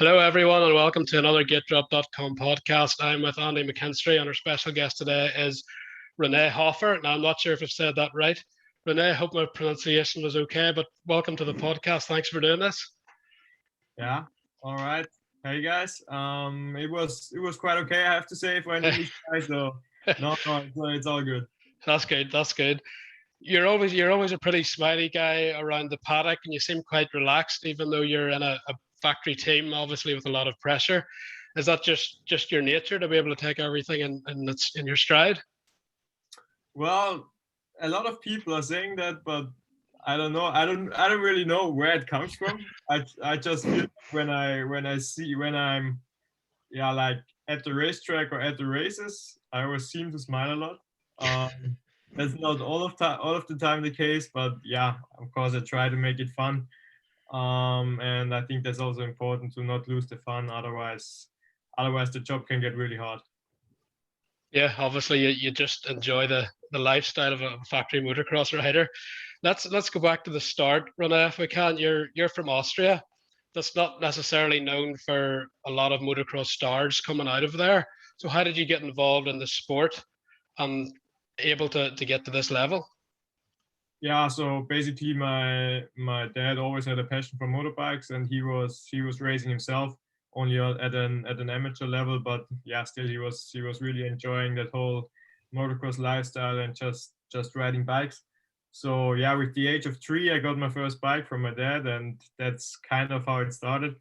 Hello, everyone, and welcome to another GateDrop.com podcast. I'm with Andy McKinstry, and our special guest today is Rene Hofer. Now, I'm not sure if I've said that right. Rene, I hope my pronunciation was okay, but welcome to the podcast. Thanks for doing this. Yeah. All right. Hey guys. It was quite okay, I have to say, for an English guy. So no, it's all good. That's good. That's good. You're always a pretty smiley guy around the paddock, and you seem quite relaxed, even though you're in a factory team, obviously with a lot of pressure. Is that just your nature to be able to take everything in your stride? Well, a lot of people are saying that, but I don't know. I don't really know where it comes from. I just feel when I'm like at the racetrack or at the races, I always seem to smile a lot. Um, that's not all of the time the case, but yeah, of course I try to make it fun. And I think that's also important to not lose the fun. Otherwise the job can get really hard. Yeah, obviously you just enjoy the lifestyle of a factory motocross rider. Let's go back to the start, Rene, if we can. You're from Austria. That's not necessarily known for a lot of motocross stars coming out of there. So how did you get involved in the sport and able to get to this level? Yeah, so basically my dad always had a passion for motorbikes, and he was racing himself only at an amateur level, but yeah, still he was really enjoying that whole motocross lifestyle and just riding bikes. So yeah, with the age of 3 I got my first bike from my dad, and that's kind of how it started.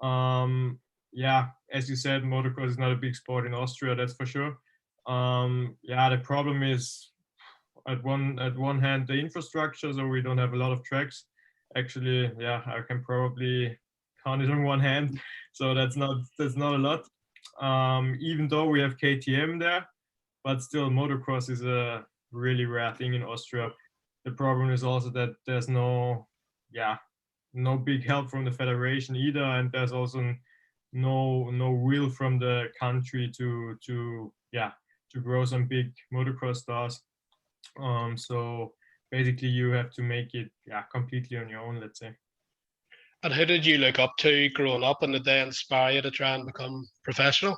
Yeah, as you said, motocross is not a big sport in Austria, that's for sure. Yeah, the problem is at one hand the infrastructure, so we don't have a lot of tracks. Actually, yeah, I can probably count it on one hand, so that's not a lot. Even though we have KTM there, but still motocross is a really rare thing in Austria. The problem is also that there's yeah, no big help from the federation either, and there's also no will from the country to grow some big motocross stars. So basically, you have to make it, yeah, completely on your own, let's say. And who did you look up to growing up, and did they inspire you to try and become professional?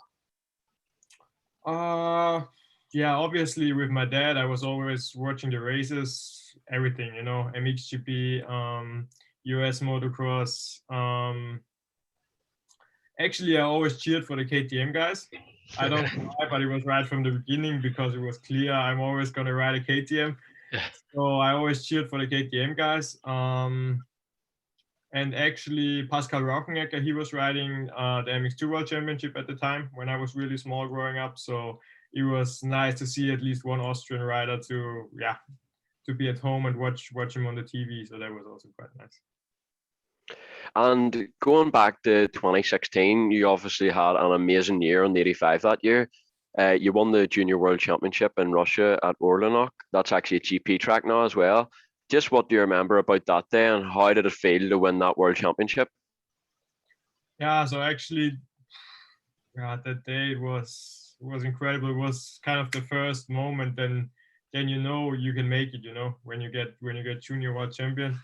Uh, yeah, obviously with my dad, I was always watching the races, everything, MXGP, US motocross. Actually, I always cheered for the KTM guys. I don't know why, but it was right from the beginning because it was clear I'm always gonna ride a KTM. Yeah. So I always cheered for the KTM guys. And actually, Pascal Rauchenecker, he was riding the MX2 World Championship at the time when I was really small growing up. So it was nice to see at least one Austrian rider to be at home and watch him on the TV. So that was also quite nice. And going back to 2016, you obviously had an amazing year on the 85 that year. You won the Junior World Championship in Russia at Orlenok. That's actually a GP track now as well. Just what do you remember about that day, and how did it feel to win that World Championship? Yeah, so actually, yeah, that day it was incredible. It was kind of the first moment, then you can make it. When you get Junior World Champion.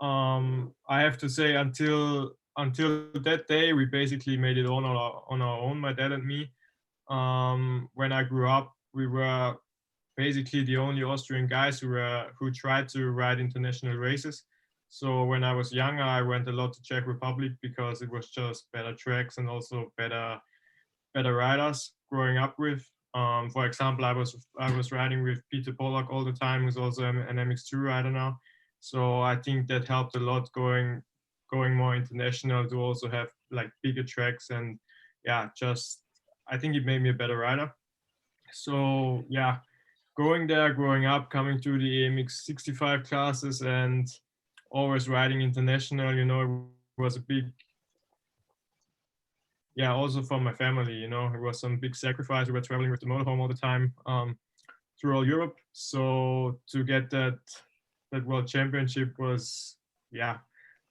I have to say until that day, we basically made it on our own, my dad and me. When I grew up, we were basically the only Austrian guys who tried to ride international races. So when I was younger, I went a lot to Czech Republic because it was just better tracks and also better riders growing up with. For example, I was riding with Peter Pollock all the time, who's also an MX2 rider now. So I think that helped a lot going more international to also have like bigger tracks, and yeah, just I think it made me a better rider. So yeah, going there, growing up, coming to the AMX 65 classes, and always riding international, it was a big, yeah, also for my family, it was some big sacrifice. We were traveling with the motorhome all the time through all Europe. So to get that world championship was, yeah,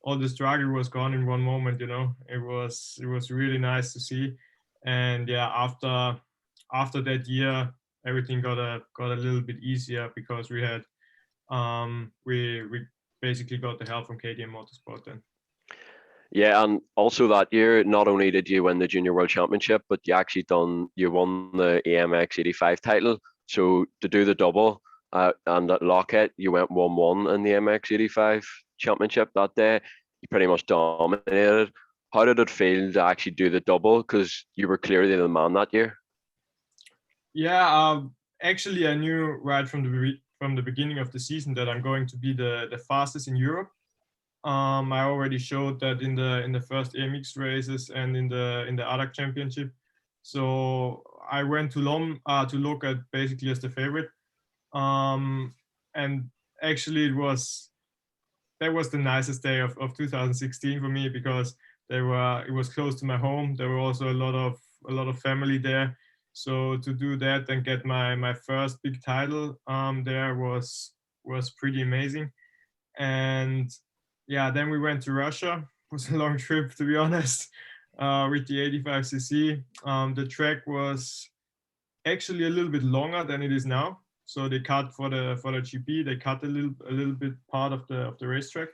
all the struggle was gone in one moment. It was really nice to see. And yeah, after that year, everything got a little bit easier because we basically got the help from KTM Motorsport then. Yeah, and also that year, not only did you win the Junior World Championship, but you won the AMX 85 title. So to do the double, and at Lockheed, you went 1-1 in the MX 85 Championship that day. You pretty much dominated. How did it feel to actually do the double? Because you were clearly the man that year. Yeah, actually, I knew right from the beginning of the season that I'm going to be the fastest in Europe. I already showed that in the first AMX races and in the ADAC championship. So I went to Lom to look at basically as the favorite. And actually, that was the nicest day of 2016 for me, because it was close to my home. There were also a lot of family there. So to do that and get my first big title there was pretty amazing. And yeah, then we went to Russia. It was a long trip, to be honest, with the 85cc. The track was actually a little bit longer than it is now. So they cut for the GP. They cut a little bit part of the racetrack.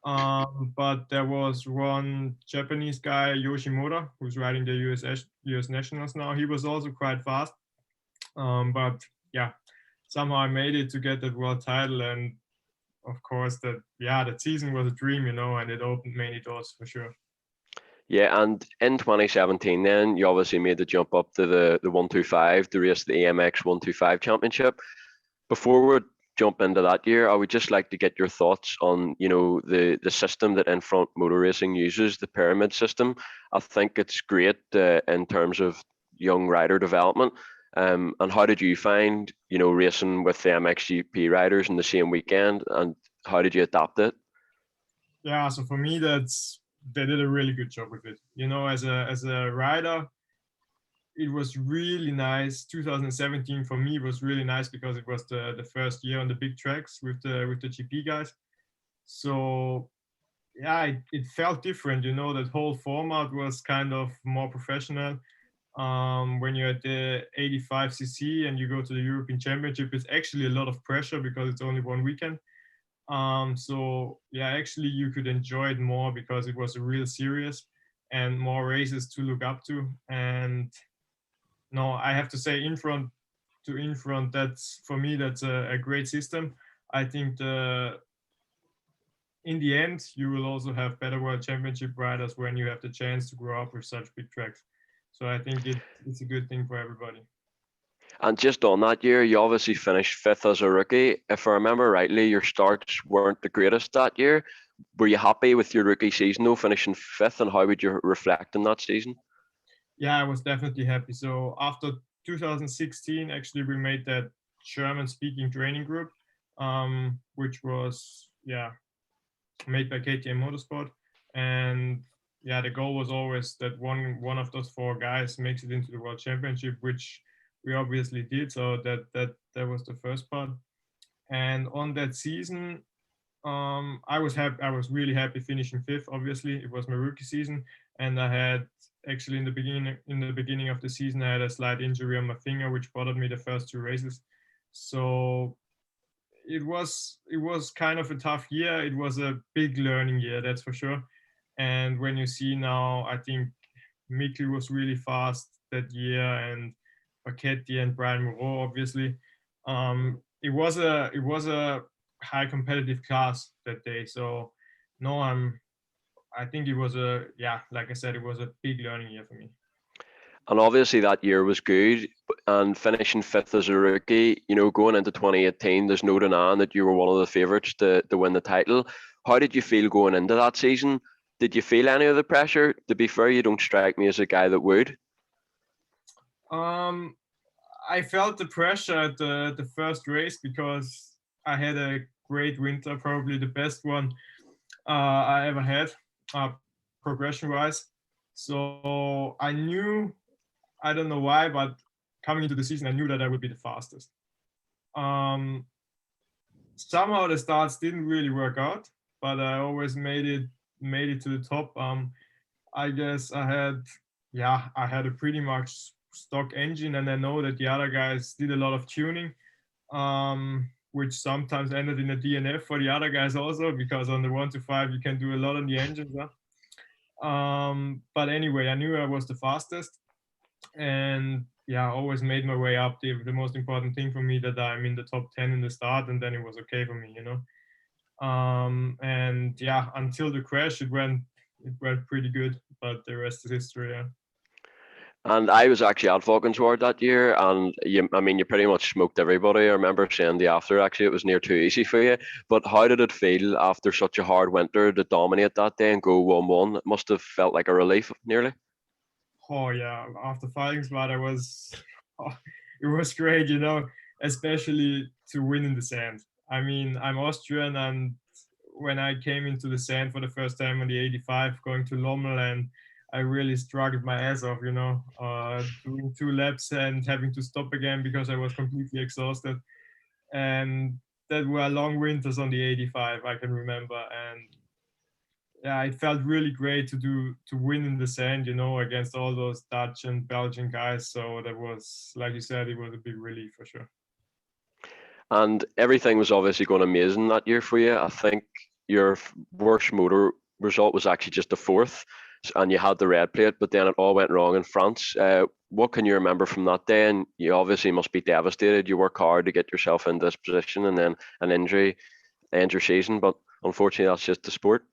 But there was one Japanese guy, Yoshimura, who's riding the US Nationals now. He was also quite fast. But yeah, somehow I made it to get that world title. And of course, that season was a dream, and it opened many doors for sure. Yeah, and in 2017, then you obviously made the jump up to the 125 to race the AMX 125 Championship. Before we jump into that year, I would just like to get your thoughts on, the system that In Front Motor Racing uses, the pyramid system. I think it's great in terms of young rider development. And how did you find, racing with the MXGP riders in the same weekend, and how did you adapt it? Yeah, so for me, they did a really good job with it. As a rider, it was really nice. 2017 for me was really nice because it was the first year on the big tracks with the GP guys. So yeah, it felt different. That whole format was kind of more professional. When you're at the 85cc and you go to the European Championship, it's actually a lot of pressure because it's only one weekend. So yeah, actually you could enjoy it more because it was a real series and more races to look up to. And no, I have to say, in front, that's, for me, that's a great system. I think in the end, you will also have better world championship riders when you have the chance to grow up with such big tracks. So I think it's a good thing for everybody. And just on that year, you obviously finished fifth as a rookie. If I remember rightly, your starts weren't the greatest that year. Were you happy with your rookie season, though, finishing fifth, and how would you reflect on that season? Yeah, I was definitely happy. So after 2016, actually, we made that German-speaking training group, which was made by KTM Motorsport, and yeah, the goal was always that one of those four guys makes it into the World Championship, which we obviously did. So that was the first part. And on that season, I was happy. I was really happy finishing fifth. Obviously, it was my rookie season, and I had actually in the beginning of the season, I had a slight injury on my finger, which bothered me the first two races. So it was kind of a tough year. It was a big learning year, that's for sure. And when you see now, I think Mikkel was really fast that year, and Paquetti and Brian Moreau, obviously. It was a high competitive class that day. So no, I think it was like I said, it was a big learning year for me. And obviously that year was good, and finishing fifth as a rookie, going into 2018, there's no denying that you were one of the favourites to win the title. How did you feel going into that season? Did you feel any of the pressure? To be fair, you don't strike me as a guy that would. I felt the pressure at the first race because I had a great winter, probably the best one I ever had, progression-wise. So I knew, I don't know why, but coming into the season, I knew that I would be the fastest. Somehow the starts didn't really work out, but I always made it to the top. I guess I had a pretty much stock engine, and I know that the other guys did a lot of tuning, which sometimes ended in a DNF for the other guys also, because on the 125 you can do a lot on the engines. But anyway, I knew I was the fastest, and yeah, I always made my way up. The most important thing for me that I'm in the top 10 in the start, and then it was okay for me, you know. And yeah, until the crash, it went pretty good, but the rest is history. Yeah. And I was actually at Valkenswaard that year, and I mean, you pretty much smoked everybody. I remember saying the after, actually, it was near too easy for you. But how did it feel after such a hard winter to dominate that day and go 1-1? It must have felt like a relief, nearly. Oh yeah, after Valkenswaard, it was great, you know, especially to win in the sand. I mean, I'm Austrian, and when I came into the sand for the first time on the 85, going to Lommel, and I really struggled my ass off, you know, doing 2 laps and having to stop again because I was completely exhausted. And that were long winters on the 85, I can remember. And yeah, it felt really great to win in the sand, you know, against all those Dutch and Belgian guys. So that was, like you said, it was a big relief for sure. And everything was obviously going amazing that year for you. I think your worst motor result was actually just a fourth, and you had the red plate, but then it all went wrong in France. What can you remember from that day? And you obviously must be devastated. You work hard to get yourself in this position, and then an injury ends your season. But unfortunately, that's just the sport.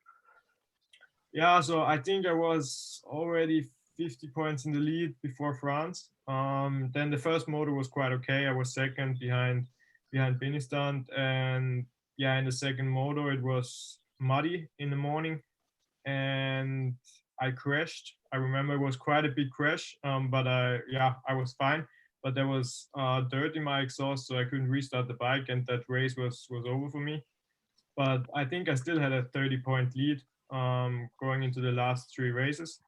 Yeah, so I think I was already 50 points in the lead before France. Then the first motor was quite okay. I was second behind Benistant, and yeah, in the second motor it was muddy in the morning, and I crashed. I remember it was quite a big crash, but I was fine. But there was dirt in my exhaust, so I couldn't restart the bike, and that race was over for me. But I think I still had a 30-point lead going into the last 3 races.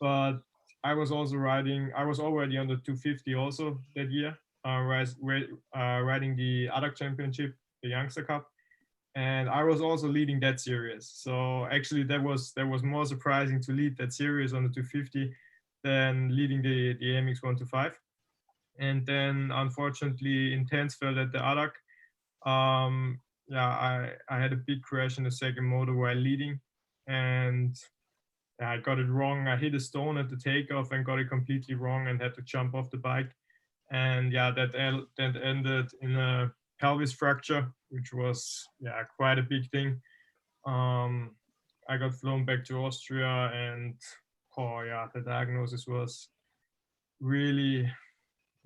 But I was already on the 250 also that year, riding the ADAC Championship, the Youngster Cup, and I was also leading that series. So actually, that was more surprising to lead that series on the 250 than leading the MX125. And then unfortunately, Intense fell at the ADAC. I had a big crash in the second motor while leading, and yeah, I got it wrong. I hit a stone at the takeoff and got it completely wrong and had to jump off the bike. And yeah, that ended in a pelvis fracture, which was quite a big thing. I got flown back to Austria, and the diagnosis was really,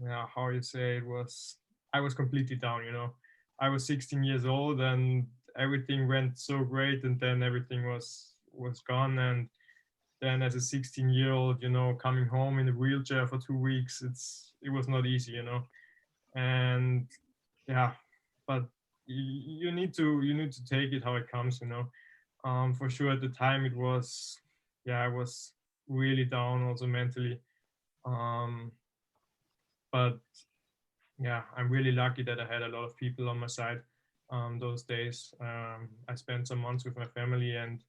how you say it was. I was completely down, you know. I was 16 years old, and everything went so great, and then everything was gone. And then as a 16-year-old, you know, coming home in a wheelchair for 2 weeks, it was not easy, you know. And yeah, but you need to take it how it comes, you know. For sure at the time it was, I was really down also mentally. But yeah, I'm really lucky that I had a lot of people on my side those days. I spent some months with my family and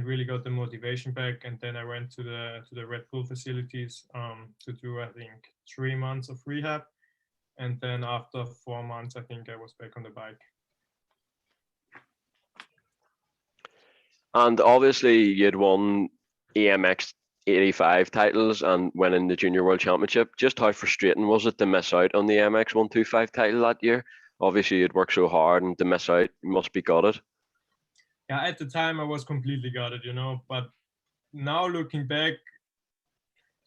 really got the motivation back. And then I went to the Red Bull facilities to do, I think, 3 months of rehab. And then after 4 months, I think I was back on the bike. And obviously, you'd won EMX 85 titles and winning the Junior World Championship. Just how frustrating was it to miss out on the MX 125 title that year? Obviously, you'd worked so hard, and to miss out, you must be gutted. Yeah, at the time I was completely gutted, you know. But now looking back,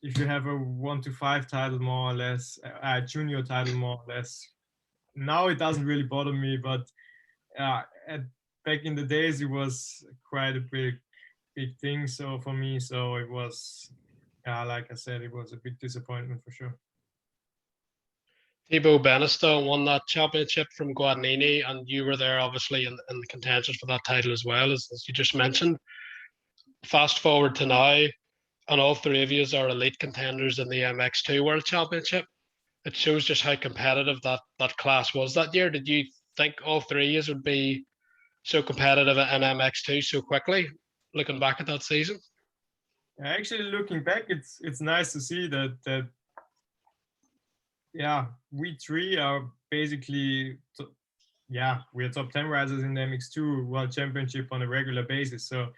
if you have a 125 title more or less, a junior title more or less, now it doesn't really bother me. But back in the days, it was quite a big thing. So for me, so it was, like I said, it was a big disappointment for sure. Thibaut Beniston won that championship from Guadagnini, and you were there obviously in the contention for that title as well, as you just mentioned. Fast forward to now, and all three of you are elite contenders in the MX2 World Championship. It shows just how competitive that class was that year. Did you think all three of you would be so competitive in MX2 so quickly, looking back at that season? Actually, looking back, it's nice to see that we three are basically we're top 10 riders in the MX2 World Championship on a regular basis. So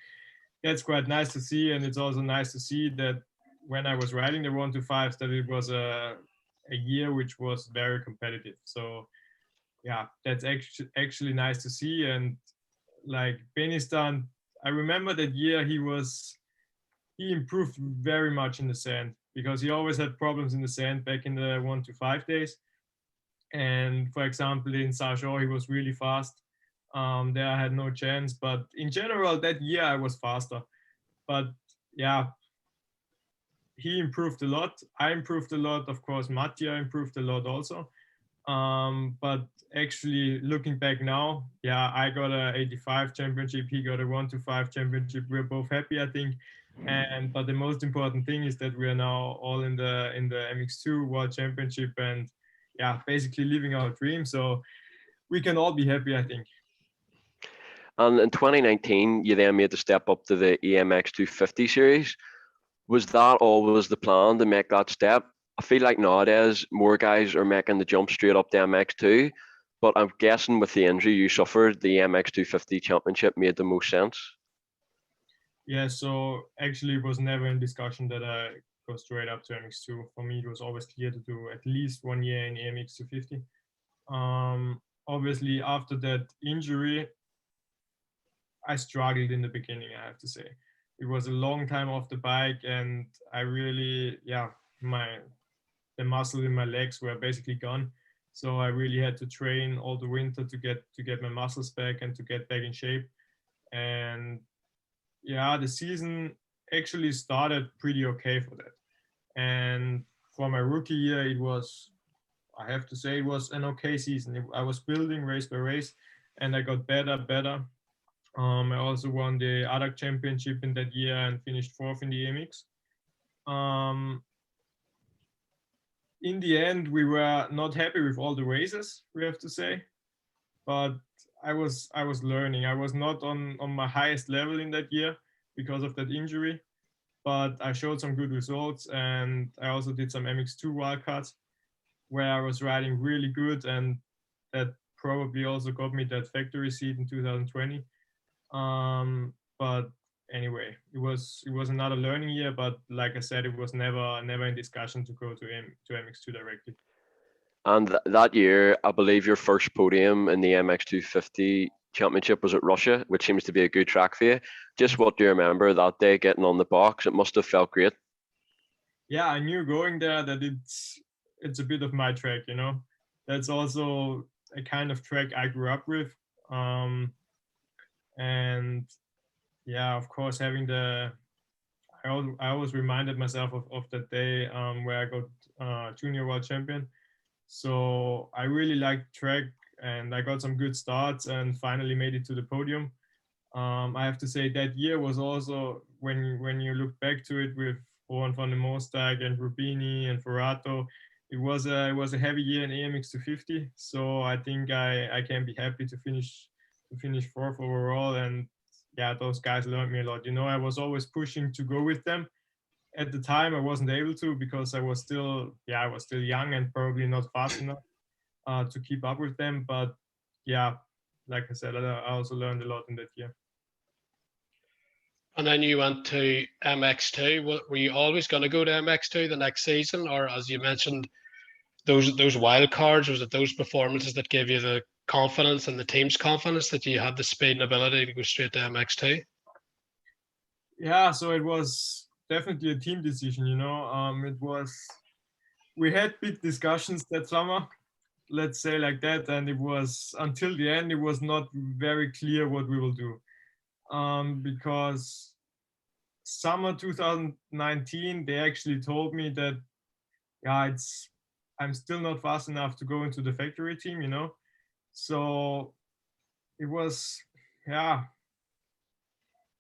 that's quite nice to see, and it's also nice to see that when I was riding the 125s, that it was a year which was very competitive. So yeah, that's actually nice to see. And like Benistan, I remember that year he improved very much in the sand, because he always had problems in the sand back in the 125 days. And for example, in Saint-Jean, he was really fast. There I had no chance, but in general, that year I was faster. But yeah, he improved a lot. I improved a lot. Of course, Mattia improved a lot also. But actually, looking back now, yeah, I got a 85 championship. He got a 125 championship. We're both happy, I think. And but the most important thing is that we are now all in the MX2 World Championship, and yeah, basically living our dream. So we can all be happy, I think. And in 2019, you then made the step up to the EMX 250 series. Was that always the plan to make that step? I feel like nowadays more guys are making the jump straight up to MX2, but I'm guessing with the injury you suffered, the MX 250 championship made the most sense. Yeah, so actually it was never in discussion that I go straight up to MX2. For me, it was always clear to do at least 1 year in EMX 250. Obviously, after that injury, I struggled in the beginning, I have to say. It was a long time off the bike, and I really, yeah, the muscle in my legs were basically gone. So I really had to train all the winter to get my muscles back and to get back in shape. And yeah, the season actually started pretty okay for that. And for my rookie year, it was, I have to say, it was an okay season. I was building race by race, and I got better. I also won the ADAC championship in that year and finished fourth in the EMX. In the end, we were not happy with all the races, we have to say, but I was learning. I was not on my highest level in that year because of that injury, but I showed some good results, and I also did some MX2 wildcards where I was riding really good, and that probably also got me that factory seat in 2020. But anyway, it was another learning year, but like I said, it was never in discussion to go to MX2 directly. And that year, I believe your first podium in the MX 250 championship was at Russia, which seems to be a good track for you. Just what do you remember that day getting on the box? It must have felt great. Yeah, I knew going there that it's a bit of my track, you know. That's also a kind of track I grew up with. And yeah, of course, having I always reminded myself of that day where I got junior world champion. So I really liked track, and I got some good starts and finally made it to the podium. I have to say that year was also, when you look back to it with Juan van den Moostag and Rubini and Ferrato, it was a heavy year in AMX 250. So I think I can be happy to finish fourth overall. And yeah, those guys learned me a lot. You know, I was always pushing to go with them. At the time, I wasn't able to because I was still young and probably not fast enough to keep up with them. But yeah, like I said, I also learned a lot in that year. And then you went to MX2. Were you always going to go to MX2 the next season, or as you mentioned, those wild cards? Was it those performances that gave you the confidence and the team's confidence that you had the speed and ability to go straight to MX2? Yeah, so it was definitely a team decision. You know, we had big discussions that summer, let's say like that, and it was until the end it was not very clear what we will do, because summer 2019 they actually told me that yeah, I'm still not fast enough to go into the factory team, you know. So it was, yeah,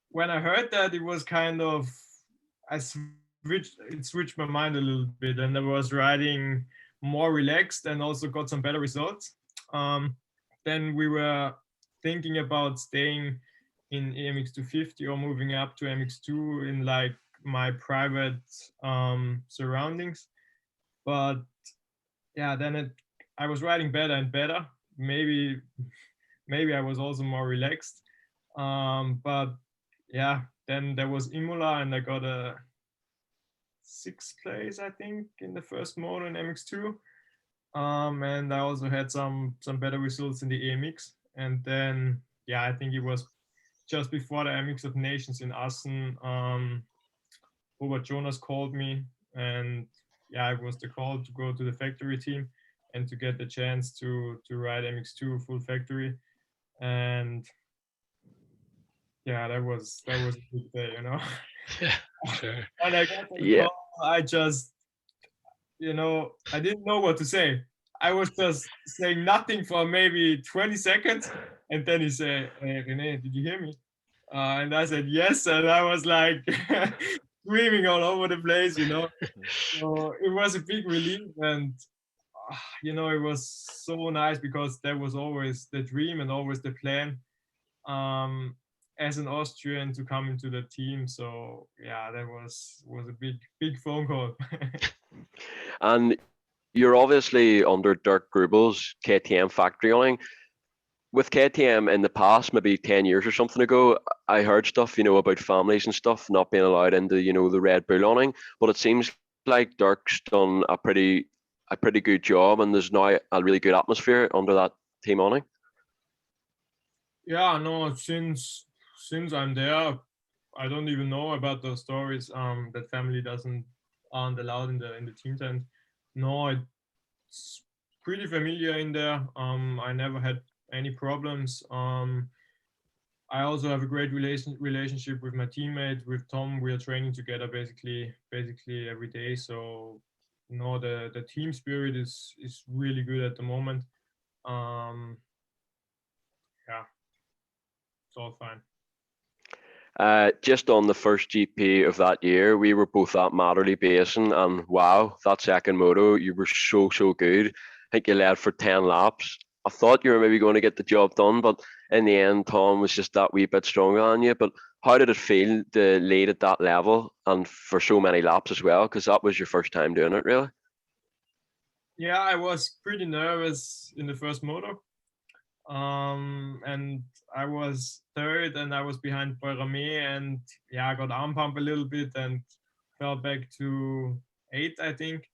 when I heard that, it was kind of, it switched my mind a little bit, and I was riding more relaxed and also got some better results. Then we were thinking about staying in AMX 250 or moving up to MX2 in like my private surroundings. But yeah, then I was riding better and better. Maybe I was also more relaxed. But yeah, then there was Imola, and I got a 6th place, I think, in the first moto in MX2. And I also had some better results in the EMX. And then, yeah, I think it was just before the MX of Nations in Assen. Robert Jonas called me, and yeah, it was the call to go to the factory team and to get the chance to ride MX2 full factory. And yeah, that was a big day, you know. Yeah, sure. And I got the Yeah. call, I just, I didn't know what to say. I was just saying nothing for maybe 20 seconds. And then he said, "Hey, Rene, did you hear me?" And I said, yes. And I was like screaming all over the place, So it was a big relief. And, it was so nice because that was always the dream and always the plan. As an Austrian to come into the team. So yeah, that was a big phone call. And you're obviously under Dirk Grubel's KTM factory owning. With KTM in the past, maybe 10 years or something ago, I heard stuff, about families and stuff not being allowed into, the Red Bull owning. But it seems like Dirk's done a pretty good job, and there's now a really good atmosphere under that team owning. Yeah, no, since I'm there, I don't even know about those stories. That family aren't allowed in the team tent. No, it's pretty familiar in there. I never had any problems. I also have a great relationship with my teammate, with Tom. We are training together basically every day. So no, the team spirit is really good at the moment. Yeah, it's all fine. Just on the first GP of that year, we were both at Matterley Basin, and wow, that second moto, you were so good. I think you led for 10 laps. I thought you were maybe going to get the job done, but in the end, Tom was just that wee bit stronger than you. But how did it feel to lead at that level and for so many laps as well? Because that was your first time doing it, really. Yeah, I was pretty nervous in the first moto. And I was third, and I was behind Rene, and yeah, I got arm pump a little bit and fell back to 8th, I think.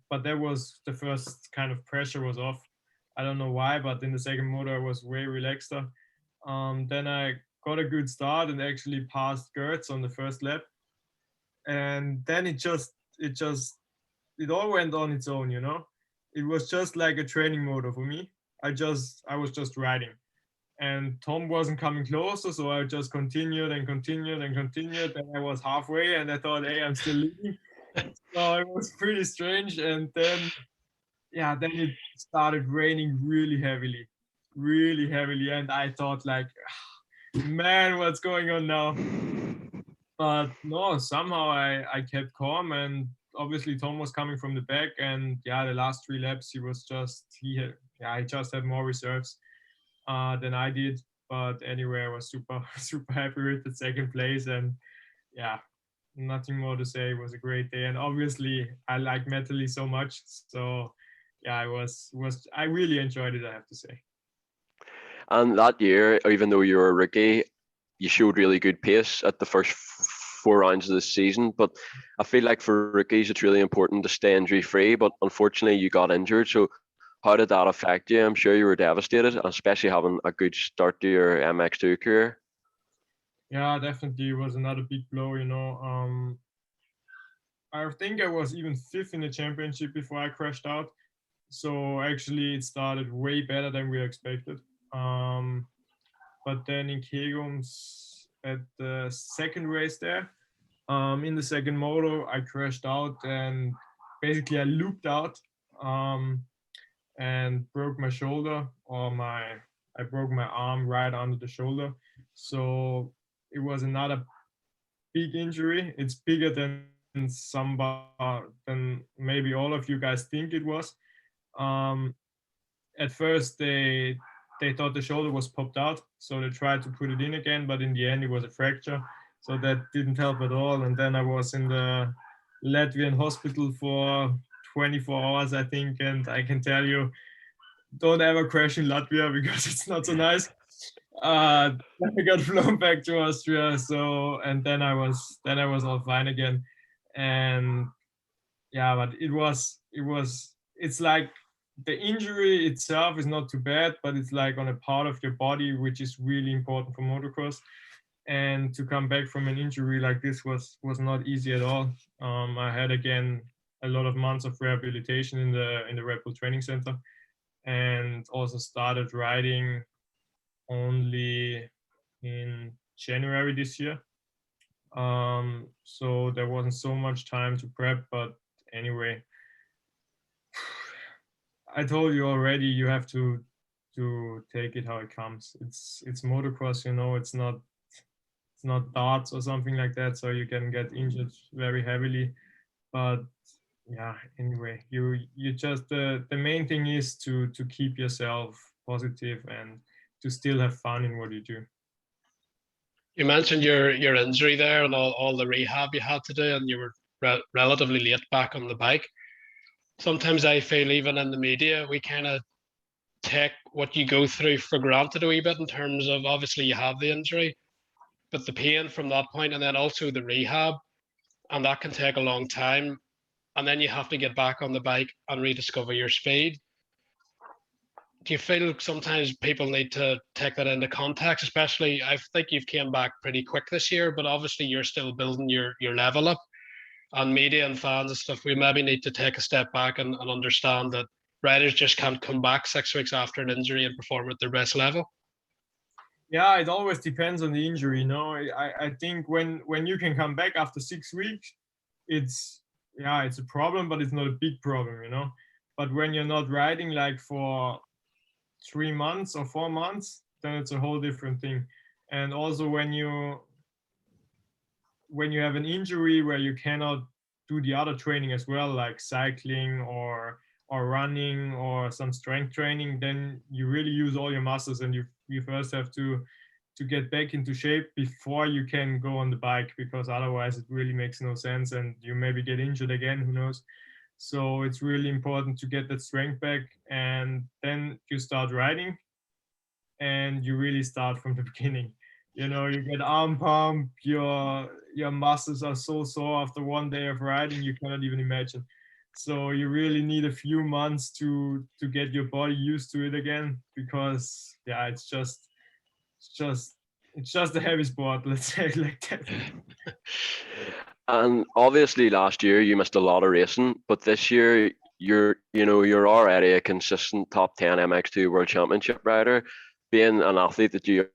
But that was the first kind of pressure was off. I don't know why, but in the second moto I was way relaxeder. Then I got a good start and actually passed Gertz on the first lap, and then it all went on its own. It was just like a training moto for me. I was just riding, and Tom wasn't coming closer, so I just continued and continued and continued. And I was halfway, and I thought, hey, I'm still leading. So it was pretty strange. And then it started raining really heavily, and I thought like, man, what's going on now? But no, somehow I kept calm, and obviously Tom was coming from the back, and the last 3 laps he just had more reserves than I did. But anyway, I was super happy with the second place, and nothing more to say. It was a great day, and obviously I like Metally so much, so I really enjoyed it, I have to say. And that year, even though you were a rookie, you showed really good pace at the first 4 rounds of the season. But I feel like for rookies, it's really important to stay injury free. But unfortunately, you got injured. So how did that affect you? I'm sure you were devastated, especially having a good start to your MX2 career. Yeah, definitely, it was another big blow. I think I was even 5th in the championship before I crashed out. So actually, it started way better than we expected. But then in Kegums at the second race there, in the second moto, I crashed out, and basically I looped out and broke my shoulder, I broke my arm right under the shoulder. So it was another big injury. It's bigger than than maybe all of you guys think it was. At first they thought the shoulder was popped out, so they tried to put it in again, but in the end it was a fracture, so that didn't help at all. And then I was in the Latvian hospital for 24 hours, I think, and I can tell you, don't ever crash in Latvia because it's not so nice. I got flown back to Austria. So and then I was all fine again, and yeah, but it's like the injury itself is not too bad, but it's like on a part of your body which is really important for motocross. And to come back from an injury like this was not easy at all. I had again a lot of months of rehabilitation in the Red Bull training center, and also started riding only in January this year. So there wasn't so much time to prep, but anyway, I told you already, you have to take it how it comes. It's motocross, you know. It's not darts or something like that, so you can get injured very heavily. But yeah, anyway, you just the main thing is to keep yourself positive and to still have fun in what you do. You mentioned your injury there and all the rehab you had to do, and you were relatively late back on the bike. Sometimes I feel even in the media, we kind of take what you go through for granted a wee bit in terms of obviously you have the injury, but the pain from that point and then also the rehab, and that can take a long time. And then you have to get back on the bike and rediscover your speed. Do you feel sometimes people need to take that into context? Especially, I think you've came back pretty quick this year, but obviously you're still building your level up. And media and fans and stuff, we maybe need to take a step back and understand that riders just can't come back 6 weeks after an injury and perform at their best level. Yeah, it always depends on the injury. You know, I think when you can come back after 6 weeks, it's it's a problem, but it's not a big problem. You know, but when you're not riding like for 3 months or 4 months, then it's a whole different thing. And also when you have an injury where you cannot do the other training as well, like cycling or running or some strength training, then you really use all your muscles, and you first have to get back into shape before you can go on the bike, because otherwise it really makes no sense and you maybe get injured again, who knows. So it's really important to get that strength back, and then you start riding and you really start from the beginning. You know, you get arm pump, your muscles are so sore after one day of riding, you cannot even imagine. So you really need a few months to get your body used to it again, because yeah, it's just a heavy sport, let's say it like that. And obviously last year you missed a lot of racing, but this year you're already a consistent top 10 MX2 World Championship rider. Being an athlete that you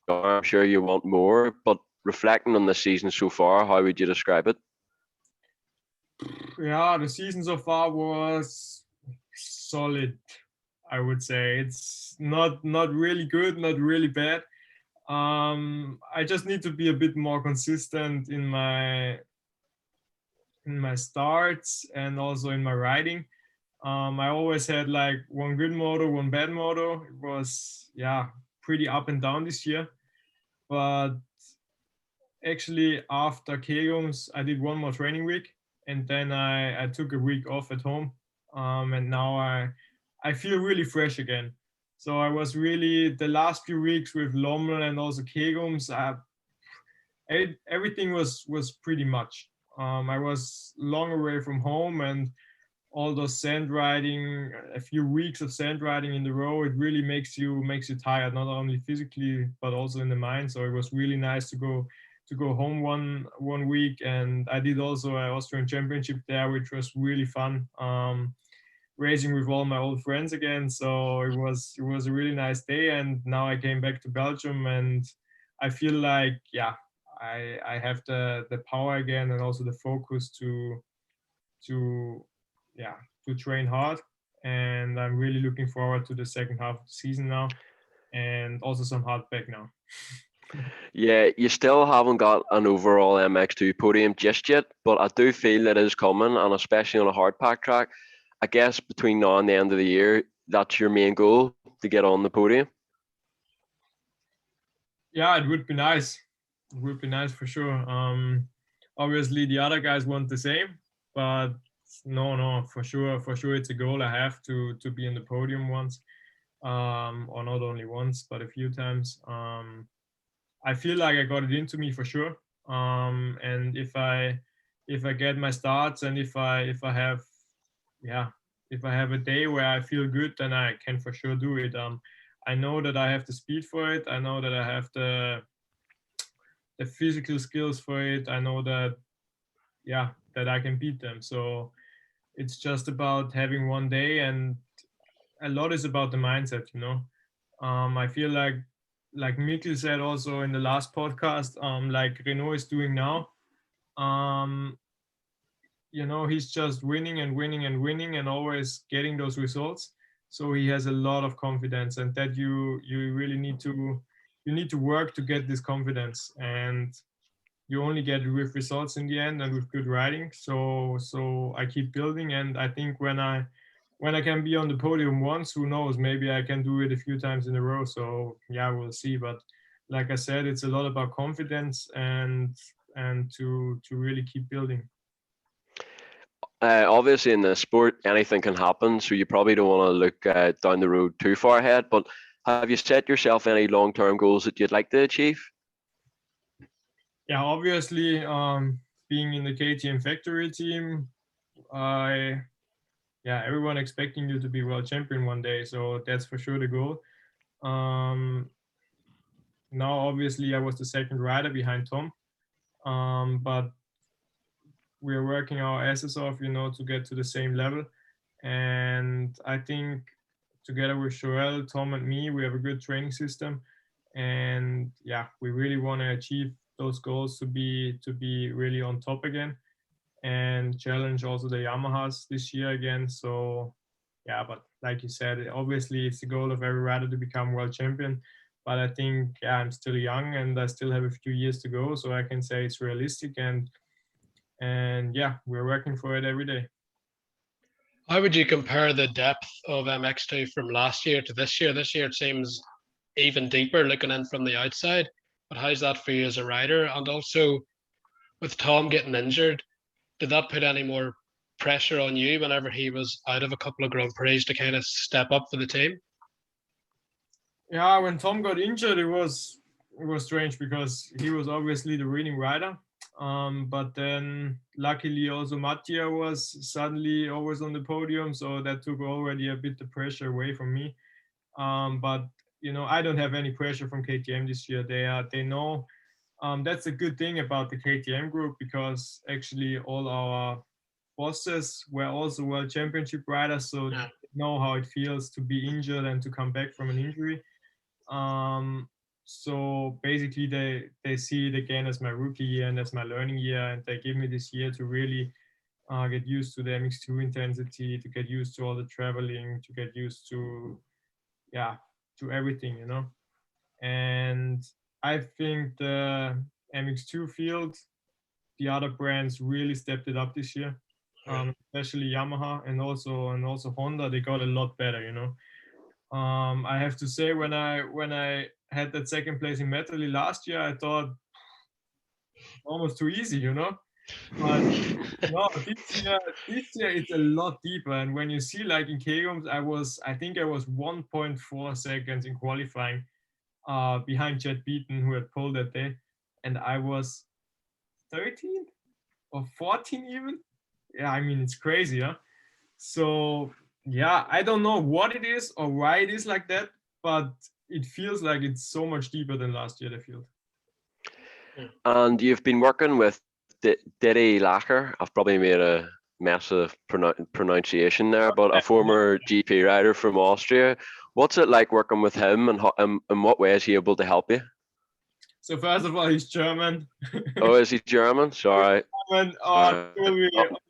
are, I'm sure you want more, but reflecting on the season so far, how would you describe it? Yeah, the season so far was solid, I would say. It's not really good, not really bad. I just need to be a bit more consistent in my starts and also in my riding. I always had like one good moto, one bad moto. It was pretty up and down this year. But actually after Kegums, I did one more training week, and then I took a week off at home. And now I feel really fresh again. So I was really the last few weeks with Lommel and also Kegums. Everything was pretty much. I was long away from home, and all those sand riding, a few weeks of sand riding in the row, it really makes you tired, not only physically but also in the mind. So it was really nice to go home one week, and I did also an Austrian Championship there, which was really fun. Racing with all my old friends again. So it was a really nice day, and now I came back to Belgium, and I feel like I have the power again, and also the focus to train hard. And I'm really looking forward to the second half of the season now, and also some hard back now. Yeah, you still haven't got an overall MX2 podium just yet, but I do feel it is coming, and especially on a hard pack track. I guess between now and the end of the year, that's your main goal, to get on the podium. Yeah, it would be nice. It would be nice for sure. Obviously the other guys want the same, but no, for sure it's a goal I have to be in the podium once. or not only once, but a few times. I feel like I got it into me for sure. And if I get my starts, and if I have, yeah, if I have a day where I feel good, then I can for sure do it. I know that I have the speed for it. I know that I have the physical skills for it. I know that, yeah, that I can beat them. So it's just about having one day, and a lot is about the mindset, you know. I feel like Mikkel said also in the last podcast, like Renault is doing now. Um, you know, he's just winning and winning and winning and always getting those results. So he has a lot of confidence, and that you really need to work to get this confidence, and you only get it with results in the end and with good riding. So I keep building, and I think when I can be on the podium once, who knows, maybe I can do it a few times in a row. So yeah, we'll see. But like I said, it's a lot about confidence and to really keep building. Obviously, in the sport, anything can happen, so you probably don't want to look down the road too far ahead. But have you set yourself any long-term goals that you'd like to achieve? Yeah, obviously, being in the KTM factory team, I yeah, everyone expecting you to be world champion one day, so that's for sure the goal. Um, Now, obviously, I was the second rider behind Tom, but we're working our asses off, you know, to get to the same level. And I think together with Joel, Tom, and me, we have a good training system. And yeah, we really want to achieve those goals to be really on top again and challenge also the Yamahas this year again. So yeah, but like you said, obviously it's the goal of every rider to become world champion. But I think, yeah, I'm still young and I still have a few years to go, so I can say it's realistic, and yeah, we're working for it every day. How would you compare the depth of MX2 from last year to this year? This year it seems even deeper looking in from the outside. But how's that for you as a rider? And also with Tom getting injured, did that put any more pressure on you whenever he was out of a couple of Grand Prix to kind of step up for the team? Yeah, when Tom got injured, it was strange because he was obviously the winning rider. But then luckily also Mattia was suddenly always on the podium, so that took already a bit the pressure away from me. But you know, I don't have any pressure from KTM this year. They know. That's a good thing about the KTM group, because actually all our bosses were also world championship riders, so Yeah. they know how it feels to be injured and to come back from an injury. Um, so basically, they see it again as my rookie year and as my learning year, and they give me this year to really get used to the MX2 intensity, to get used to all the traveling, to get used to, yeah, to everything, you know. And I think the MX2 field, the other brands really stepped it up this year, especially Yamaha and also Honda. They got a lot better, you know. I have to say, when I had that second place in Metally last year, I thought almost too easy, you know. But no, this year it's a lot deeper. And when you see, like in Kegums, I think I was 1.4 seconds in qualifying, behind Jet Beaton, who had pulled that day, and I was 13 or 14 even. Yeah, I mean it's crazy, huh? So yeah, I don't know what it is or why it is like that, but it feels like it's so much deeper than last year, the field. And you've been working with Diddy Lacher. I've probably made a mess of pronunciation there, but a former GP rider from Austria. What's it like working with him, and in what way is he able to help you? So first of all, he's German. Oh, is he German? Sorry. German. Sorry.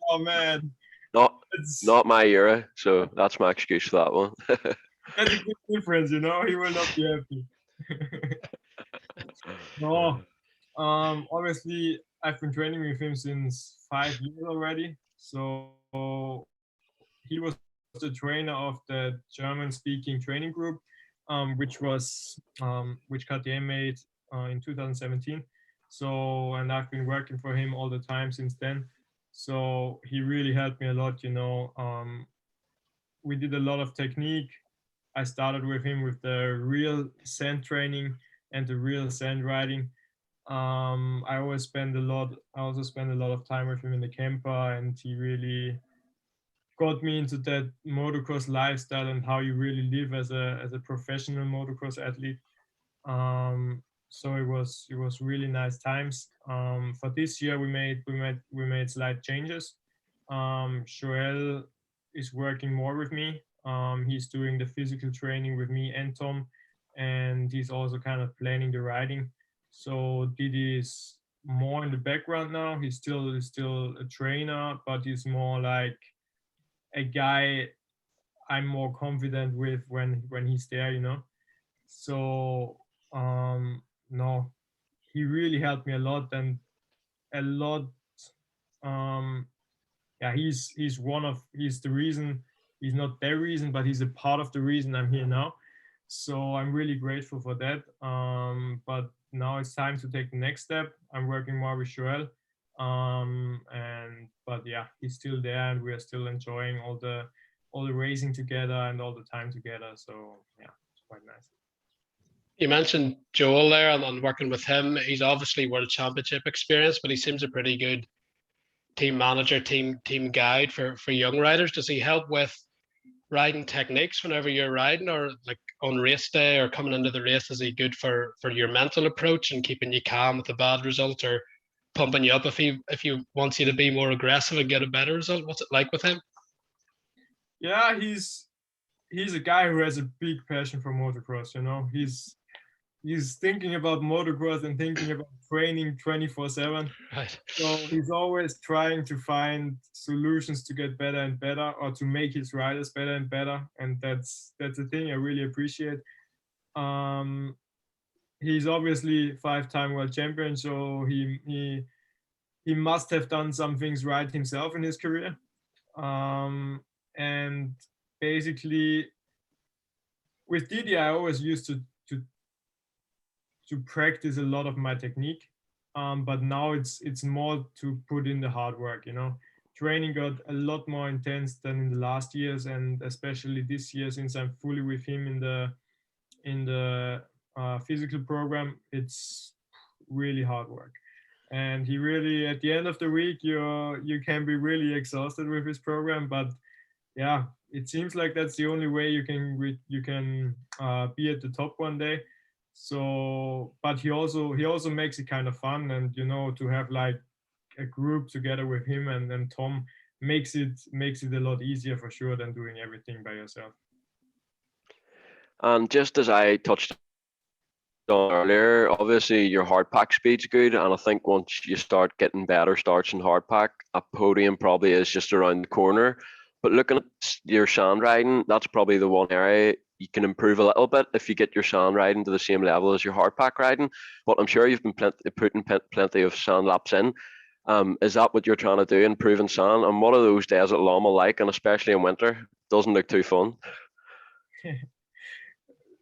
Oh man. Not That's, not my era, so that's my excuse for that one. that's a big difference, you know. He will not be happy. No, obviously, I've been training with him since 5 years already. So he was the trainer of the German-speaking training group, which KTM made in 2017. So, and I've been working for him all the time since then. So he really helped me a lot. You know, we did a lot of technique. I started with him with the real sand training and the real sand riding. I also spend a lot of time with him in the camper, and he really got me into that motocross lifestyle and how you really live as a professional motocross athlete. So it was really nice times. For this year, we made slight changes. Joel is working more with me. He's doing the physical training with me and Tom, and he's also kind of planning the riding. So Didi is more in the background now. He's still a trainer, but he's more like a guy I'm more confident with when he's there, So no, he really helped me a lot, and a lot. Um, yeah, he's the reason. He's not the reason, but he's a part of the reason I'm here now. So I'm really grateful for that. But now it's time to take the next step. I'm working more with Joel. But yeah, he's still there, and we are still enjoying all the racing together and all the time together. So yeah, it's quite nice. You mentioned Joel there and working with him. He's obviously world championship experience, but he seems a pretty good team manager, team guide for young riders. Does he help with riding techniques whenever you're riding, or like on race day or coming into the race? Is he good for your mental approach and keeping you calm with a bad result, or pumping you up if he wants you to be more aggressive and get a better result? What's it like with him? Yeah, he's a guy who has a big passion for motocross. He's thinking about motocross and thinking about training 24/7. Right. So he's always trying to find solutions to get better and better, or to make his riders better and better. And that's the thing I really appreciate. He's obviously 5-time world champion, so he must have done some things right himself in his career. And basically, with Didi, I always used to practice a lot of my technique, but now it's more to put in the hard work. Training got a lot more intense than in the last years, and especially this year, since I'm fully with him in the physical program. It's really hard work, and he really, at the end of the week, you can be really exhausted with his program. But yeah, it seems like that's the only way you can be at the top one day. So, but he also makes it kind of fun, and to have like a group together with him and Tom makes it a lot easier for sure than doing everything by yourself. And just as I touched on earlier, obviously your hard pack speed's good, and I think once you start getting better starts in hard pack, a podium probably is just around the corner. But looking at your sand riding, that's probably the one area you can improve a little bit if you get your sand riding to the same level as your hard pack riding. But I'm sure you've been putting plenty of sand laps in. Is that what you're trying to do, improving sand? And what are those days at Lama like, and especially in winter? Doesn't look too fun.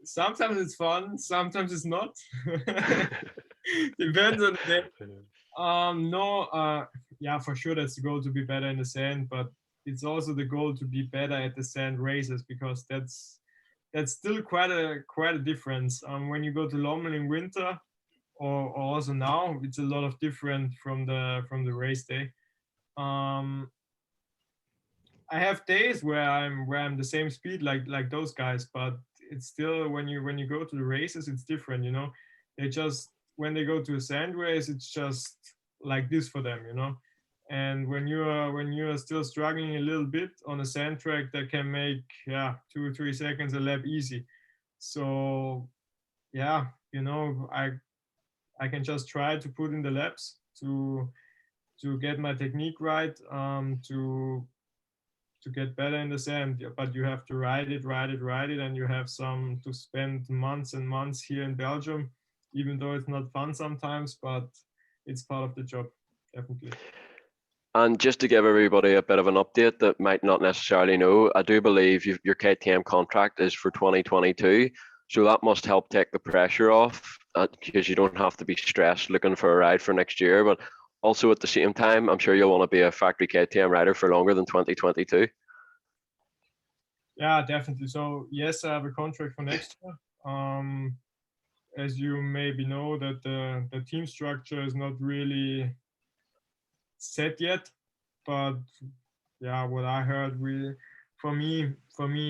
Sometimes it's fun, sometimes it's not. Depends on the day. Yeah, for sure that's the goal, to be better in the sand, but it's also the goal to be better at the sand races, because that's still quite a difference. When you go to Lommen in winter, or also now, it's a lot of different from the race day. I have days where I'm the same speed like those guys, but it's still, when you go to the races, it's different. They just, when they go to a sand race, it's just like this for them. And when you are still struggling a little bit on a sand track, that can make 2 or 3 seconds a lap easy. So yeah, I can just try to put in the laps to get my technique right, to get better in the sand. But you have to ride it, and you have to spend months and months here in Belgium, even though it's not fun sometimes, but it's part of the job, definitely. And just to give everybody a bit of an update that might not necessarily know, I do believe your KTM contract is for 2022. So that must help take the pressure off, because you don't have to be stressed looking for a ride for next year. But also at the same time, I'm sure you'll want to be a factory KTM rider for longer than 2022. Yeah, definitely. So yes, I have a contract for next year. As you maybe know, that the team structure is not really set yet, but yeah, what I heard, for me,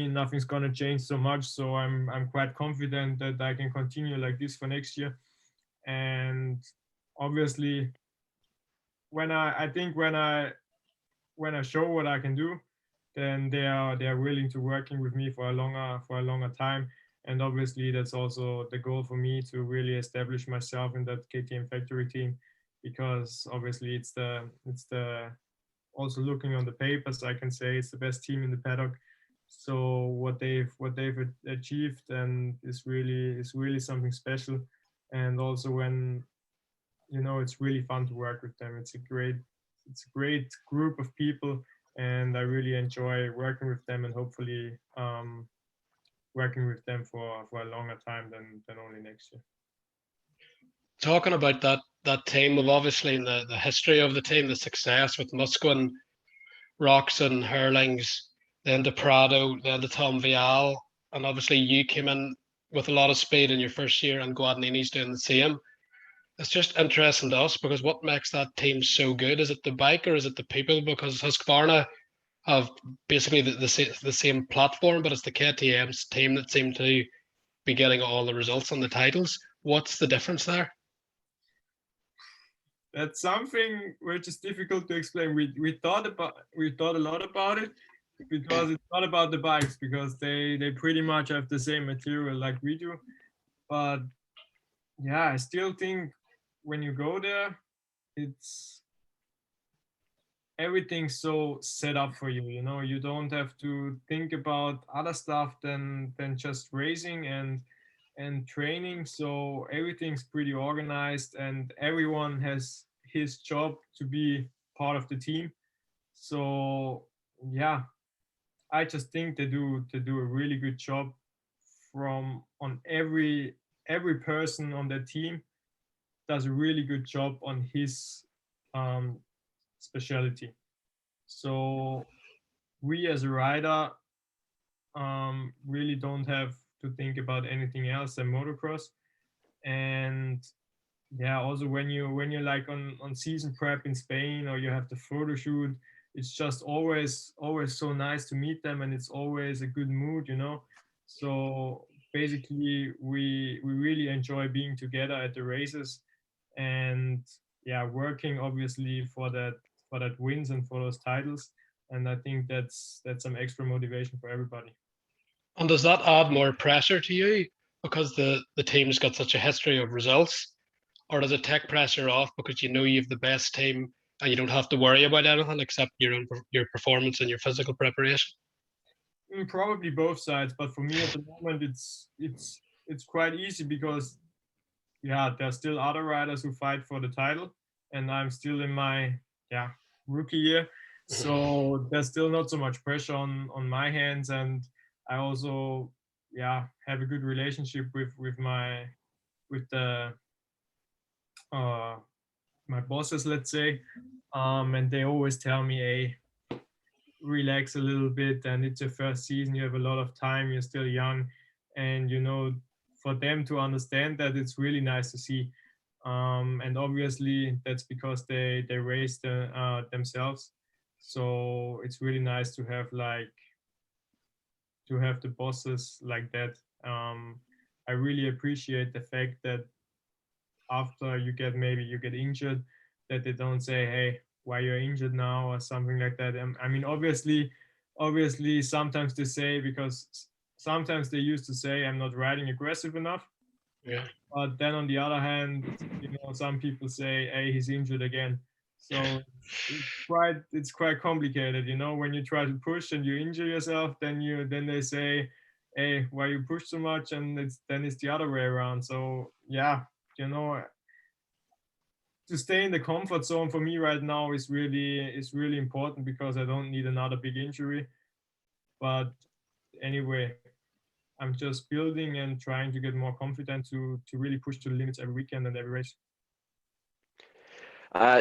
nothing's gonna change so much. So I'm quite confident that I can continue like this for next year. And obviously, I think when I show what I can do, then they are willing to working with me for a longer time. And obviously, that's also the goal for me to really establish myself in that KTM factory team, because obviously it's the also looking on the papers, I can say it's the best team in the paddock. So what they've achieved and is really something special. And also when it's really fun to work with them. It's a great group of people, and I really enjoy working with them, and hopefully working with them for a longer time than only next year. Talking about that team, well, obviously the history of the team, the success with Musquin, Roxon, Hurlings, then the Prado, then the Tom Vial, and obviously you came in with a lot of speed in your first year, and Guadagnini's doing the same. It's just interesting to us because what makes that team so good? Is it the bike or is it the people? Because Husqvarna have basically the same platform, but it's the KTM's team that seem to be getting all the results on the titles. What's the difference there? That's something which is difficult to explain. We thought a lot about it, because it's not about the bikes, because they pretty much have the same material like we do. But yeah, I still think when you go there, it's everything's so set up for you. You don't have to think about other stuff than just racing and training. So everything's pretty organized, and everyone has his job to be part of the team. So yeah, I just think they do a really good job from on every person on the team does a really good job on his um, specialty. So we as a rider really don't have to think about anything else than motocross. And yeah, also when you're like on season prep in Spain, or you have the photo shoot, it's just always so nice to meet them, and it's always a good mood. So basically, we really enjoy being together at the races, and yeah, working obviously for that wins and for those titles. And I think that's some extra motivation for everybody. And does that add more pressure to you because the team's got such a history of results? Or does it take pressure off because you know you have the best team and you don't have to worry about anything except your performance and your physical preparation? Probably both sides, but for me at the moment, it's quite easy, because yeah, there's still other riders who fight for the title, and I'm still in my yeah rookie year, so there's still not so much pressure on my hands. And I also have a good relationship with uh my bosses, let's say. And they always tell me, hey, relax a little bit, and it's your first season, you have a lot of time, you're still young. And for them to understand that, it's really nice to see. And obviously that's because they raised themselves. So it's really nice to have the bosses like that. I really appreciate the fact that after you get injured, that they don't say, hey, why you're injured now, or something like that. I mean, obviously sometimes they say, because sometimes they used to say I'm not riding aggressive enough. Yeah. But then on the other hand, some people say, hey, he's injured again. So it's quite complicated. When you try to push and you injure yourself, then they say, hey, why you push so much? And it's the other way around. So yeah, you know to stay in the comfort zone for me right now is really important, because I don't need another big injury. But anyway, I'm just building and trying to get more confident to really push to the limits every weekend and every race.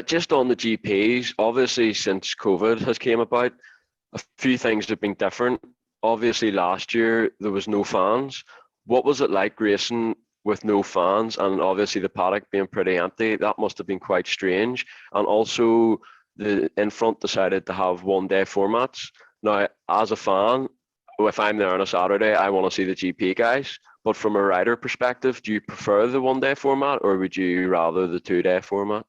Just on the GPs, obviously since COVID has came about, a few things have been different. obviously last year there was no fans. What was it like racing with no fans and obviously the paddock being pretty empty? That must have been quite strange. And also the in front decided to have 1 day formats. Now, as a fan, if I'm there on a Saturday, I want to see the GP guys. But from a rider perspective, do you prefer the 1 day format or would you rather the 2 day format?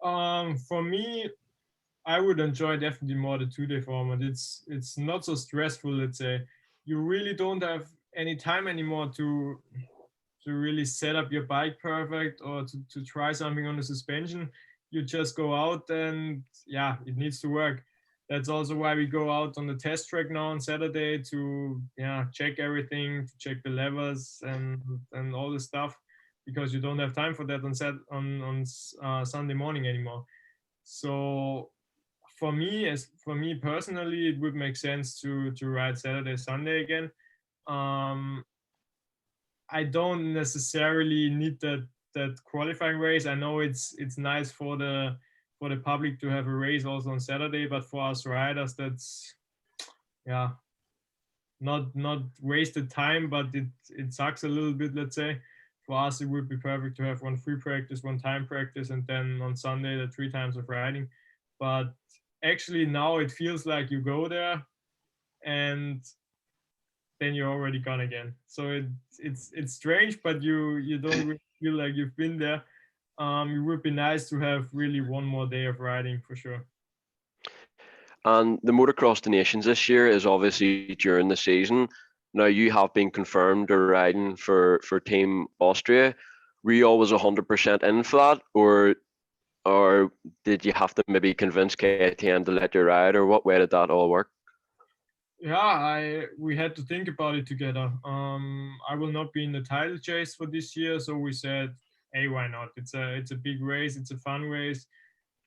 For me, I would enjoy definitely more the 2 day format. It's not so stressful, let's say. You really don't have any time anymore to really set up your bike perfect or to try something on the suspension. You just go out and yeah, it needs to work. That's also why we go out on the test track now on Saturday to check everything, to check the levers and all the stuff, because you don't have time for that on Sunday morning anymore. So for me personally, it would make sense to ride Saturday, Sunday again. I don't necessarily need that qualifying race. I know it's nice for the public to have a race also on Saturday, but for us riders, that's not wasted time, but it sucks a little bit, let's say. For us, it would be perfect to have one free practice, one time practice, and then on Sunday the 3 times of riding. But actually now it feels like you go there and then you're already gone again. So it's strange, but you don't really feel like you've been there. It would be nice to have really one more day of riding for sure. And the Motocross the Nations this year is obviously during the season. Now you have been confirmed or riding for Team Austria. Were you always 100% in for that, or did you have to maybe convince KTM to let you ride, or what way did that all work? Yeah, we had to think about it together. I will not be in the title chase for this year, so we said, hey, why not? It's a big race. It's a fun race.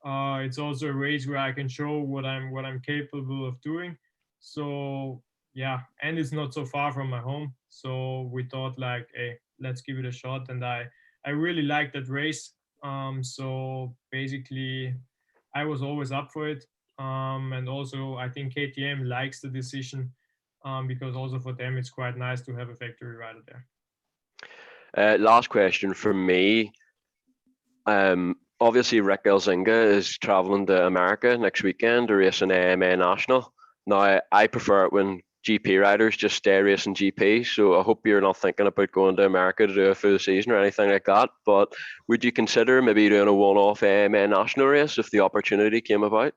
It's also a race where I can show what I'm capable of doing. So yeah, and it's not so far from my home. So we thought like, hey, let's give it a shot. And I really liked that race. So basically, I was always up for it. And also, I think KTM likes the decision because also for them, it's quite nice to have a factory rider there. Last question from me. Obviously, Rick Elzinga is traveling to America next weekend to race an AMA National. Now, I prefer it when GP riders just stay racing GP, so I hope you're not thinking about going to America to do a full season or anything like that. But would you consider maybe doing a one-off AMA National race if the opportunity came about?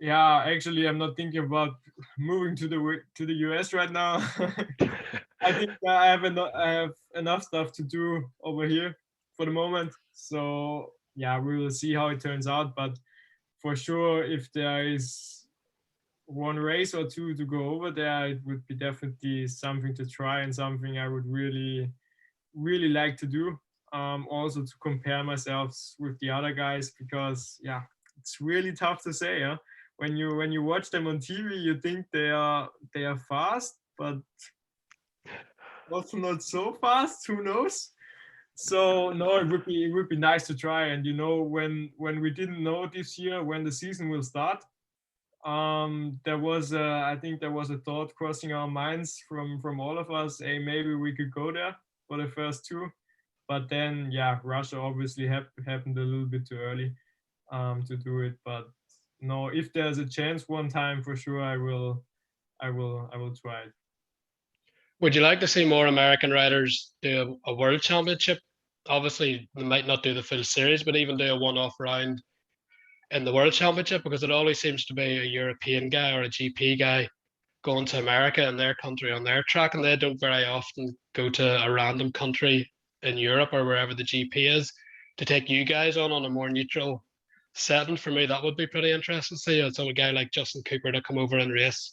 Yeah, actually, I'm not thinking about moving to the US right now. I think I have enough stuff to do over here for the moment. So yeah, we will see how it turns out. But for sure, if there is one race or two to go over there, it would be definitely something to try and something I would really, really like to do. Also to compare myself with the other guys, because yeah, it's really tough to say. Huh? When you watch them on TV, you think they are fast, but also not so fast. Who knows? So no, it would be nice to try. And when we didn't know this year when the season will start, there was I think there was a thought crossing our minds from all of us. Hey, maybe we could go there for the first 2, but then yeah, Russia obviously happened a little bit too early to do it. But no, if there's a chance one time, for sure I will try it. Would you like to see more American riders do a world championship? Obviously, they might not do the full series, but even do a one-off round in the world championship, because it always seems to be a European guy or a GP guy going to America in their country on their track, and they don't very often go to a random country in Europe or wherever the GP is to take you guys on a more neutral setting. For me, that would be pretty interesting to see. So a guy like Justin Cooper to come over and race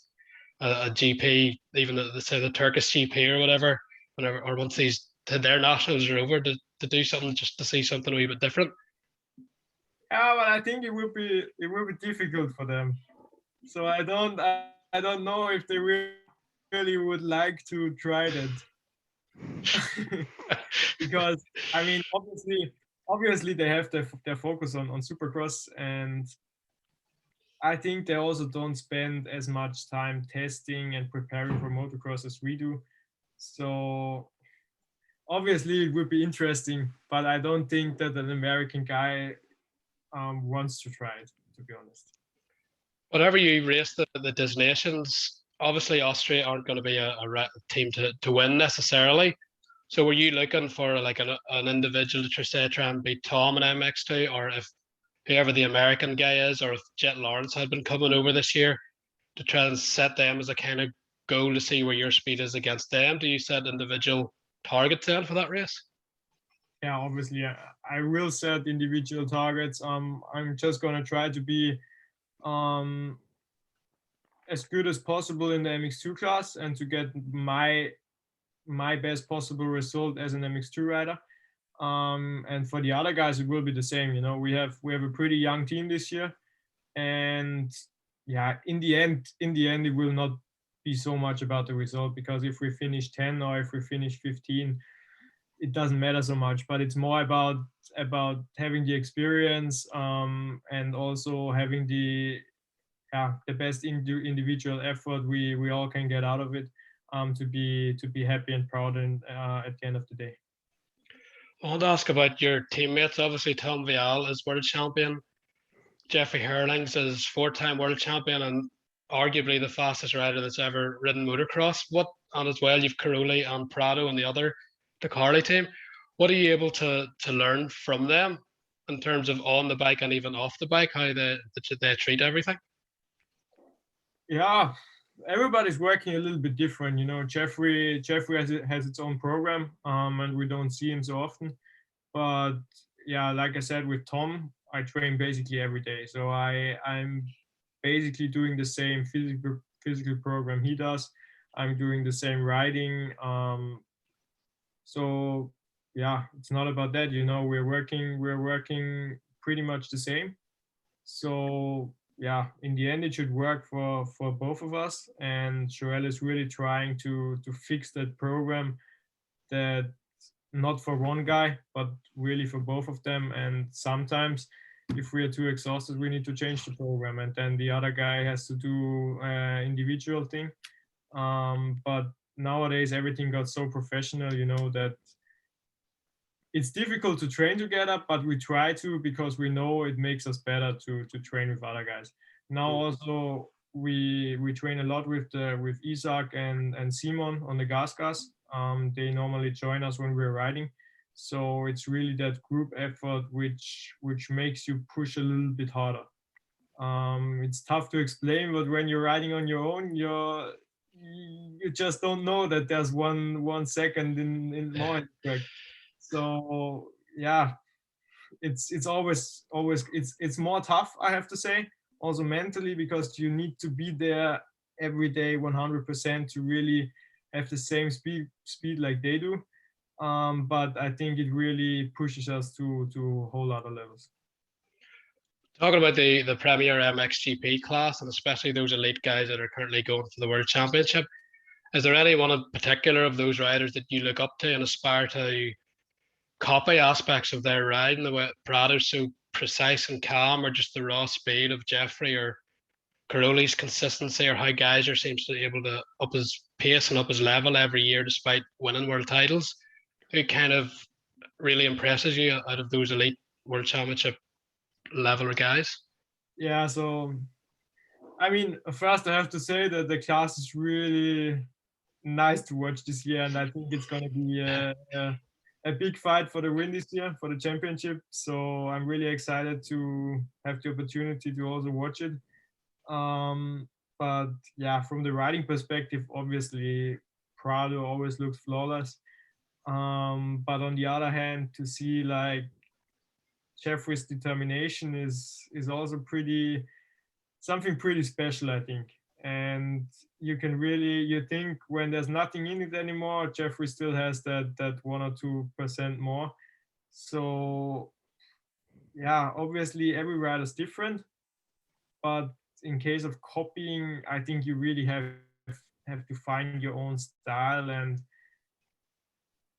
a GP, even say the Turkish GP or whatever, whenever or once their nationals are over, to do something, just to see something a wee bit different. Yeah, but I think it would be difficult for them. So I don't know if they really would like to try that. Because I mean, obviously they have their focus on Supercross, and I think they also don't spend as much time testing and preparing for motocross as we do. So obviously it would be interesting, but I don't think that an American guy wants to try it, to be honest. Whenever you race the designations, obviously Austria aren't going to be a team to win necessarily. So were you looking for like an individual to say try and beat Tom in MX2, or if whoever the American guy is, or if Jet Lawrence had been coming over this year to try and set them as a kind of goal to see where your speed is against them? Do you set individual targets then for that race? Yeah, obviously, I will set individual targets. I'm just gonna try to be as good as possible in the MX2 class and to get my best possible result as an MX2 rider. And for the other guys, it will be the same. You know, we have a pretty young team this year, and yeah, in the end, it will not be so much about the result, because if we finish 10 or if we finish 15, it doesn't matter so much. But it's more about having the experience, and also having the best individual effort we all can get out of it, to be happy and proud and at the end of the day. I want to ask about your teammates. Obviously, Tom Vial is world champion. Jeffrey Herlings is four-time world champion and arguably the fastest rider that's ever ridden motocross. And as well, you've Caroli and Prado and the Carly team. What are you able to learn from them in terms of on the bike and even off the bike, how they treat everything? Yeah, everybody's working a little bit different. You know, Jeffrey has its own program, and we don't see him so often. But yeah, like I said, with Tom, I train basically every day. So I'm basically doing the same physical program he does. I'm doing the same riding. So yeah, it's not about that. You know, we're working pretty much the same. So yeah, in the end, it should work for both of us. And Joel is really trying to fix that program, that not for one guy, but really for both of them. And sometimes, if we are too exhausted, we need to change the program, and then the other guy has to do individual thing. But nowadays, everything got so professional, you know, that it's difficult to train together, but we try to, because we know it makes us better to train with other guys. Now also we train a lot with Isaac and Simon on the gas. They normally join us when we're riding, so it's really that group effort which makes you push a little bit harder. It's tough to explain, but when you're riding on your own, you just don't know that there's one second in more track. So yeah, it's always it's more tough, I have to say, also mentally, because you need to be there every day 100% to really have the same speed like they do. But I think it really pushes us to whole other levels. Talking about the Premier MXGP class, and especially those elite guys that are currently going for the World Championship, is there any one in particular of those riders that you look up to and aspire to copy aspects of their riding, the way Prado's so precise and calm, or just the raw speed of Jeffrey, or Caroli's consistency, or how Geyser seems to be able to up his pace and up his level every year despite winning world titles? Who kind of really impresses you out of those elite World Championship level guys? Yeah, so I mean, first I have to say that the class is really nice to watch this year, and I think it's going to be a big fight for the win this year for the championship. So I'm really excited to have the opportunity to also watch it. But yeah, from the riding perspective, obviously Prado always looks flawless. But on the other hand, to see like Jeffrey's determination is also something pretty special, I think. And you can really, you think when there's nothing in it anymore, Jeffrey still has that 1 or 2% more. So yeah, obviously every rider is different, but in case of copying, I think you really have to find your own style, and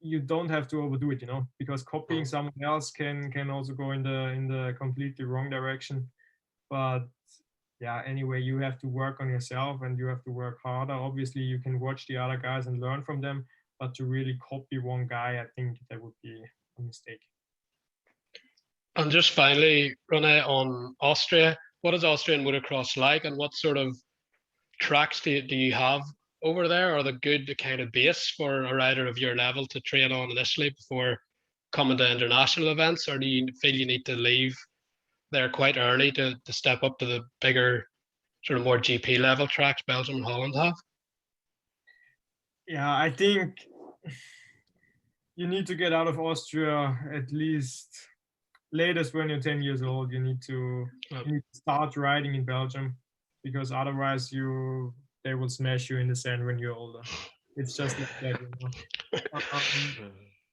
you don't have to overdo it, you know, because copying someone else can also go in the completely wrong direction. But anyway, you have to work on yourself and you have to work harder. Obviously, you can watch the other guys and learn from them, but to really copy one guy, I think that would be a mistake. And just finally, Rene, on Austria, what is Austrian motocross like, and what sort of tracks do you have over there? Are they good kind of base for a rider of your level to train on initially before coming to international events, or do you feel you need to leave there quite early to step up to the bigger, sort of more GP level tracks Belgium and Holland have? Yeah, I think you need to get out of Austria at least latest when you're 10 years old. You need to start riding in Belgium, because otherwise they will smash you in the sand when you're older. It's just like that, you know.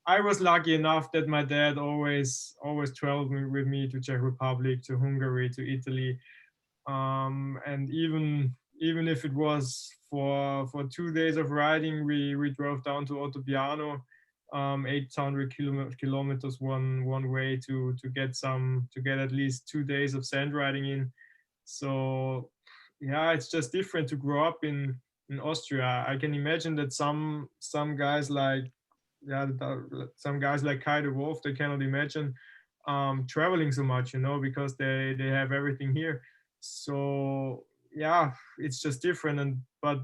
I was lucky enough that my dad always traveled with me to Czech Republic, to Hungary, to Italy, and even if it was for 2 days of riding, we drove down to Ottopiano, 800 kilometers one way to get at least 2 days of sand riding in. So yeah, it's just different to grow up in Austria. I can imagine that some guys like Kai de Wolf, they cannot imagine traveling so much, you know, because they have everything here. So yeah, it's just different, but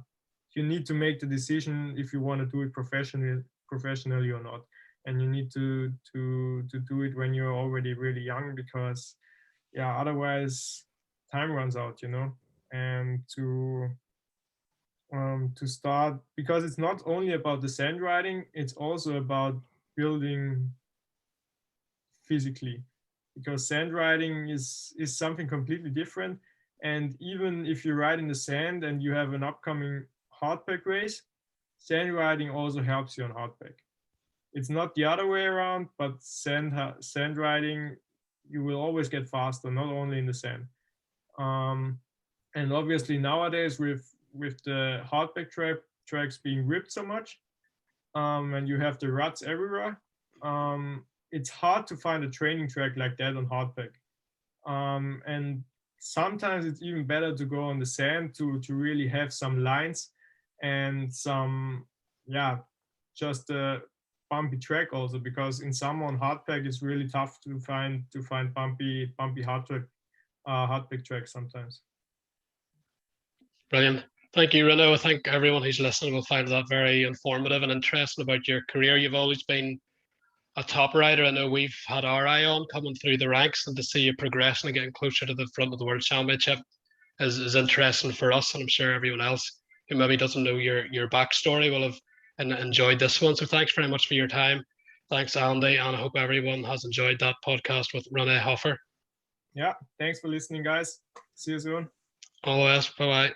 you need to make the decision if you want to do it professionally or not, and you need to do it when you're already really young, because otherwise time runs out, you know. And to start, because it's not only about the sand riding, it's also about building physically, because sand riding is something completely different. And even if you ride in the sand and you have an upcoming hardpack race, sand riding also helps you on hardpack. It's not the other way around, but sand riding, you will always get faster, not only in the sand. And obviously nowadays with the hardpack tracks being ripped so much, and you have the ruts everywhere, it's hard to find a training track like that on hardpack. And sometimes it's even better to go on the sand to really have some lines and some, just a bumpy track also, because in summer on hardpack it's really tough to find bumpy hardpack tracks sometimes. Brilliant. Thank you, Rene. I think everyone who's listening will find that very informative and interesting about your career. You've always been a top rider. I know we've had our eye on coming through the ranks, and to see you progressing and getting closer to the front of the World Championship is interesting for us, and I'm sure everyone else who maybe doesn't know your backstory will have enjoyed this one. So thanks very much for your time. Thanks, Andy, and I hope everyone has enjoyed that podcast with Rene Hofer. Yeah, thanks for listening, guys. See you soon. All the best. Bye-bye.